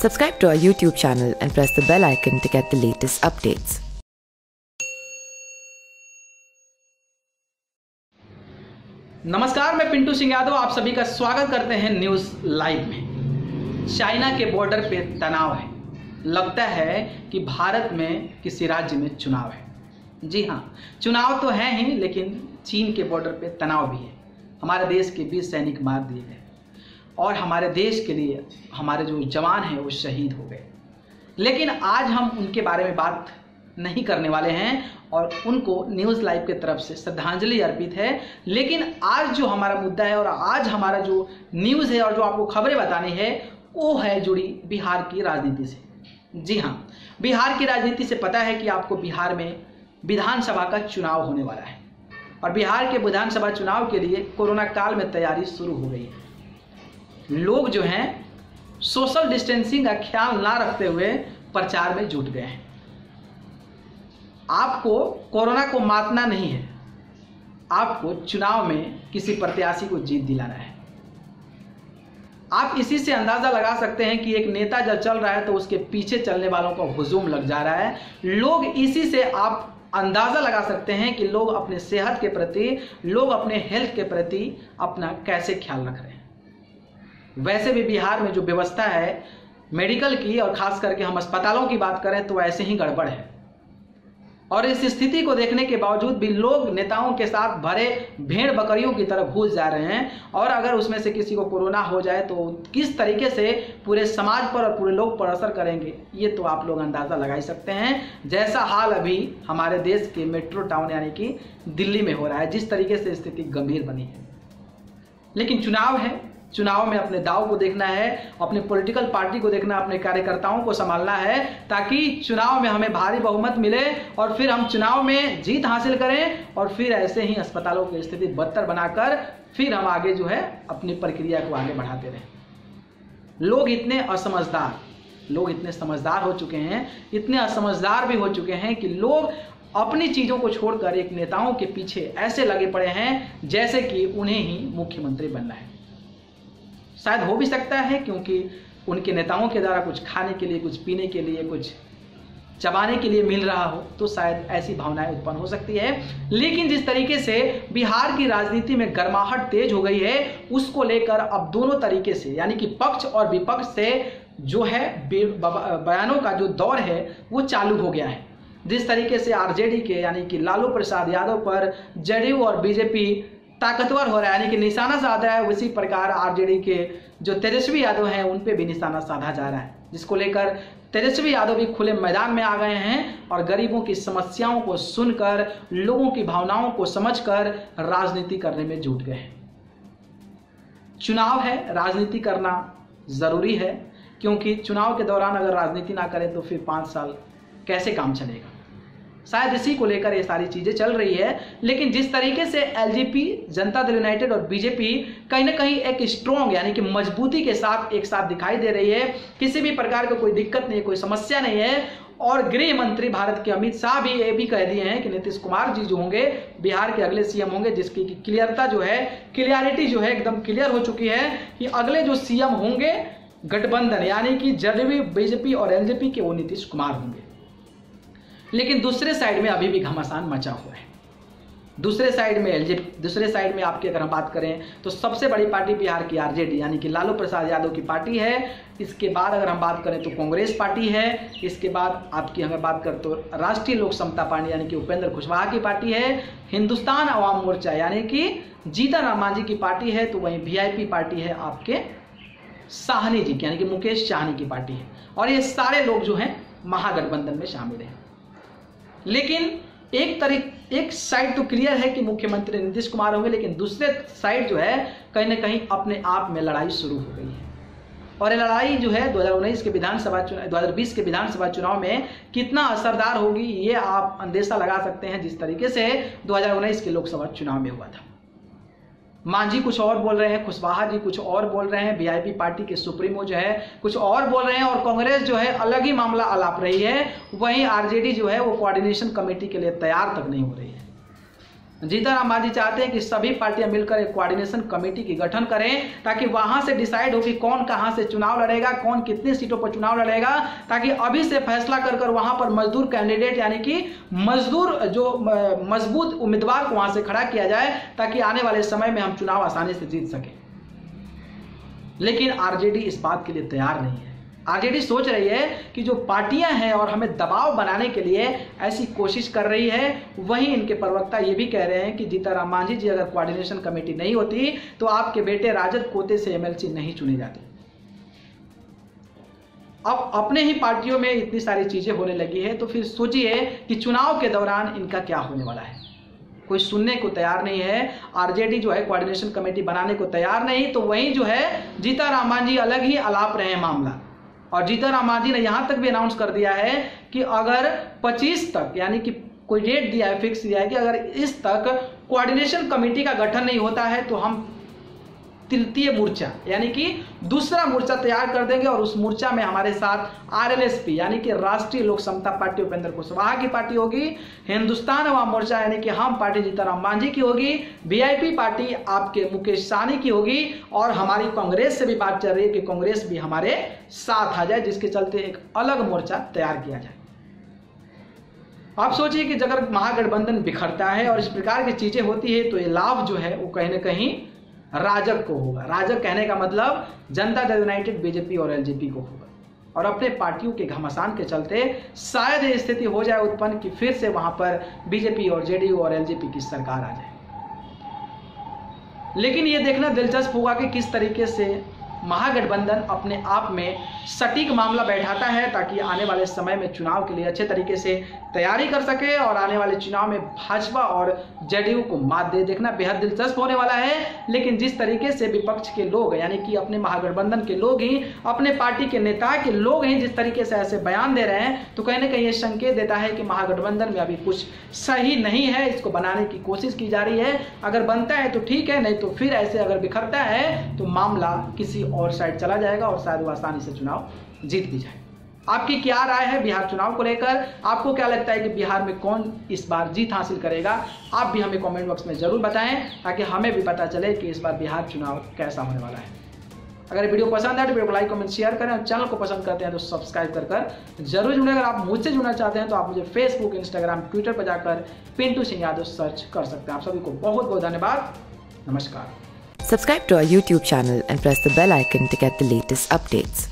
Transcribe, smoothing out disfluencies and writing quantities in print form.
Subscribe to our YouTube channel and press the bell icon to get the latest updates. नमस्कार, मैं पिंटू सिंह यादव आप सभी का स्वागत करते हैं न्यूज़ लाइव में। चाइना के बॉर्डर पे तनाव है। लगता है कि भारत में किसी राज्य में चुनाव है। जी हाँ, चुनाव तो है ही, लेकिन चीन के बॉर्डर पे तनाव भी है। हमारे देश के 20 सैनिक मार दिए गए और हमारे देश के लिए हमारे जो जवान हैं वो शहीद हो गए। लेकिन आज हम उनके बारे में बात नहीं करने वाले हैं और उनको न्यूज़ लाइव की तरफ से श्रद्धांजलि अर्पित है। लेकिन आज जो हमारा मुद्दा है और आज हमारा जो न्यूज़ है और जो आपको खबरें बतानी है वो है जुड़ी बिहार की राजनीति से। जी हाँ, बिहार की राजनीति से पता है कि आपको बिहार में विधानसभा का चुनाव होने वाला है और बिहार के विधानसभा चुनाव के लिए कोरोना काल में तैयारी शुरू हो गई है। लोग जो हैं सोशल डिस्टेंसिंग का ख्याल ना रखते हुए प्रचार में जुट गए हैं। आपको कोरोना को मातना नहीं है, आपको चुनाव में किसी प्रत्याशी को जीत दिलाना है। आप इसी से अंदाजा लगा सकते हैं कि एक नेता जब चल रहा है तो उसके पीछे चलने वालों का हुजूम लग जा रहा है। लोग इसी से आप अंदाजा लगा सकते हैं कि लोग अपने सेहत के प्रति, लोग अपने हेल्थ के प्रति अपना कैसे ख्याल रख रहे हैं। वैसे भी बिहार में जो व्यवस्था है मेडिकल की और खास करके हम अस्पतालों की बात करें तो ऐसे ही गड़बड़ है। और इस स्थिति को देखने के बावजूद भी लोग नेताओं के साथ भरे भेड़ बकरियों की तरफ घुस जा रहे हैं। और अगर उसमें से किसी को कोरोना हो जाए तो किस तरीके से पूरे समाज पर और पूरे लोग पर असर करेंगे, ये तो आप लोग अंदाज़ा लगा ही सकते हैं। जैसा हाल अभी हमारे देश के मेट्रो टाउन यानी कि दिल्ली में हो रहा है, जिस तरीके से स्थिति गंभीर बनी है। लेकिन चुनाव है, चुनाव में अपने दाव को देखना है, अपने पॉलिटिकल पार्टी को देखना, अपने कार्यकर्ताओं को संभालना है ताकि चुनाव में हमें भारी बहुमत मिले और फिर हम चुनाव में जीत हासिल करें और फिर ऐसे ही अस्पतालों की स्थिति बदतर बनाकर फिर हम आगे जो है अपनी प्रक्रिया को आगे बढ़ाते रहें। लोग इतने समझदार हो चुके हैं, इतने असमझदार भी हो चुके हैं कि लोग अपनी चीज़ों को छोड़कर एक नेताओं के पीछे ऐसे लगे पड़े हैं जैसे कि उन्हें ही मुख्यमंत्री बनना है। शायद हो भी सकता है क्योंकि उनके नेताओं के द्वारा कुछ खाने के लिए, कुछ पीने के लिए, कुछ चबाने के लिए मिल रहा हो, तो शायद ऐसी भावनाएं उत्पन्न हो सकती है। लेकिन जिस तरीके से बिहार की राजनीति में गर्माहट तेज हो गई है, उसको लेकर अब दोनों तरीके से यानी कि पक्ष और विपक्ष से जो है बयानों का जो दौर है वो चालू हो गया है। जिस तरीके से आरजेडी के यानी कि लालू प्रसाद यादव पर जेडीयू और बीजेपी ताकतवर हो रहा है यानी कि निशाना साध रहा है, उसी प्रकार आरजेडी के जो तेजस्वी यादव हैं उन पे भी निशाना साधा जा रहा है, जिसको लेकर तेजस्वी यादव भी खुले मैदान में आ गए हैं और गरीबों की समस्याओं को सुनकर, लोगों की भावनाओं को समझकर राजनीति करने में जुट गए हैं। चुनाव है, राजनीति करना जरूरी है, क्योंकि चुनाव के दौरान अगर राजनीति ना करें तो फिर 5 साल कैसे काम चलेगा। शायद इसी को लेकर ये सारी चीजें चल रही है। लेकिन जिस तरीके से एलजेपी, जनता दल यूनाइटेड और बीजेपी कहीं ना कहीं एक स्ट्रॉन्ग यानी कि मजबूती के साथ एक साथ दिखाई दे रही है, किसी भी प्रकार का कोई दिक्कत नहीं है, कोई समस्या नहीं है। और गृह मंत्री भारत के अमित शाह भी ये भी कह दिए हैं कि नीतीश कुमार जी जो होंगे बिहार के अगले सीएम होंगे, जिसकी क्लियरता जो है, क्लियरिटी जो है एकदम क्लियर हो चुकी है कि अगले जो सीएम होंगे गठबंधन यानी कि जेडीयू, बीजेपी और एलजेपी के वो नीतीश कुमार होंगे। लेकिन दूसरे साइड में अभी भी घमासान मचा हुआ है। दूसरे साइड में आपकी अगर हम बात करें तो सबसे बड़ी पार्टी बिहार की आरजेडी यानी कि लालू प्रसाद यादव की पार्टी है। इसके बाद अगर हम बात करें तो कांग्रेस पार्टी है। इसके बाद आपकी अगर बात करें तो राष्ट्रीय लोक समता पार्टी यानी कि उपेंद्र कुशवाहा की पार्टी है। हिंदुस्तान अवाम मोर्चा यानी कि जीतन राम मांझी की पार्टी है। तो वहीं वीआईपी पार्टी है आपके साहनी जी की यानी कि मुकेश साहनी की पार्टी है। और ये सारे लोग जो हैं महागठबंधन में शामिल हैं। लेकिन एक साइड तो क्लियर है कि मुख्यमंत्री नीतीश कुमार होंगे, लेकिन दूसरे साइड जो है कहीं ना कहीं अपने आप में लड़ाई शुरू हो गई है। और ये लड़ाई जो है 2019 के विधानसभा 2020 के विधानसभा चुनाव में कितना असरदार होगी ये आप अंदेशा लगा सकते हैं, जिस तरीके से 2019 के लोकसभा चुनाव में हुआ था। मांझी कुछ और बोल रहे हैं, कुशवाहा जी कुछ और बोल रहे हैं, वीआईपी पार्टी के सुप्रीमो जो है कुछ और बोल रहे हैं और कांग्रेस जो है अलग ही मामला अलाप रही है। वहीं आरजेडी जो है वो कोऑर्डिनेशन कमेटी के लिए तैयार तक नहीं हो रही है। जीतन राम मांझी चाहते हैं कि सभी पार्टियां मिलकर एक कोऑर्डिनेशन कमेटी की गठन करें, ताकि वहां से डिसाइड हो कि कौन कहां से चुनाव लड़ेगा, कौन कितनी सीटों पर चुनाव लड़ेगा, ताकि अभी से फैसला कर वहां पर मजदूर कैंडिडेट यानी कि मजदूर जो मजबूत उम्मीदवार को वहां से खड़ा किया जाए, ताकि आने वाले समय में हम चुनाव आसानी से जीत सकें। लेकिन आरजेडी इस बात के लिए तैयार नहीं है। आरजेडी सोच रही है कि जो पार्टियां हैं और हमें दबाव बनाने के लिए ऐसी कोशिश कर रही है। वहीं इनके प्रवक्ता ये भी कह रहे हैं कि जीतन राम मांझी जी अगर कोऑर्डिनेशन कमेटी नहीं होती तो आपके बेटे राजद कोटे से एमएलसी नहीं चुने जाते। अब अपने ही पार्टियों में इतनी सारी चीजें होने लगी है, तो फिर सोचिए कि चुनाव के दौरान इनका क्या होने वाला है। कोई सुनने को तैयार नहीं है। आरजेडी जो है कोऑर्डिनेशन कमेटी बनाने को तैयार नहीं, तो वहीं जो है जीतन राम मांझी अलग ही अलाप रहे हैं मामला। और जीतन राम मांझी ने यहां तक भी अनाउंस कर दिया है कि अगर 25 तक, यानी कि कोई डेट दिया है, फिक्स दिया है कि अगर इस तक कोऑर्डिनेशन कमेटी का गठन नहीं होता है तो हम तृतीय मोर्चा यानी कि दूसरा मोर्चा तैयार कर देंगे, और उस मोर्चा में हमारे साथ आरएलएसपी यानी कि राष्ट्रीय लोक समता पार्टी उपेंद्र कुशवाहा की पार्टी होगी, हिंदुस्तान अवाम मोर्चा यानी कि हम पार्टी जीतन राम मांझी की होगी, वीआईपी पार्टी आपके मुकेश सहनी की होगी, और हमारी कांग्रेस से भी बात चल रही है कि कांग्रेस भी हमारे साथ आ जाए, जिसके चलते एक अलग मोर्चा तैयार किया जाए। आप सोचिए कि अगर महागठबंधन बिखरता है और इस प्रकार की चीजें होती है तो ये लाभ जो है वो कहीं ना कहीं राजग को होगा। राजग कहने का मतलब जनता दल यूनाइटेड, बीजेपी और एलजेपी को होगा। और अपने पार्टियों के घमासान के चलते शायद ये स्थिति हो जाए उत्पन्न कि फिर से वहां पर बीजेपी और जेडीयू और एलजेपी की सरकार आ जाए। लेकिन ये देखना दिलचस्प होगा कि किस तरीके से महागठबंधन अपने आप में सटीक मामला बैठाता है, ताकि आने वाले समय में चुनाव के लिए अच्छे तरीके से तैयारी कर सके और आने वाले चुनाव में भाजपा और जेडीयू को मात दे। देखना बेहद दिलचस्प होने वाला है। लेकिन जिस तरीके से विपक्ष के लोग यानी कि अपने महागठबंधन के लोग ही, अपने पार्टी के नेता के लोग ही जिस तरीके से ऐसे बयान दे रहे हैं, तो कहीं ना कहीं ये संकेत देता है कि महागठबंधन में अभी कुछ सही नहीं है। इसको बनाने की कोशिश की जा रही है। अगर बनता है तो ठीक है, नहीं तो फिर ऐसे अगर बिखरता है तो मामला किसी और साइड चला जाएगा और शायद वो आसानी से चुनाव जीत भी जाए। आपकी क्या राय है बिहार चुनाव को लेकर? आपको क्या लगता है कि बिहार में कौन इस बार जीत हासिल करेगा? आप भी हमें कमेंट बॉक्स में जरूर बताएं, ताकि हमें भी पता चले कि इस बार बिहार चुनाव कैसा होने वाला है। अगर वीडियो पसंद है तो वीडियो को लाइक, कमेंट, शेयर करें, और चैनल को पसंद करते हैं तो सब्सक्राइब कर जरूर जुड़ें। अगर आप मुझसे जुड़ना चाहते हैं तो आप मुझे फेसबुक, इंस्टाग्राम, ट्विटर पर जाकर पिंटू सिंह यादव सर्च कर सकते हैं। आप सभी को बहुत बहुत धन्यवाद। नमस्कार। Subscribe to our YouTube channel and press the bell icon to get the latest updates.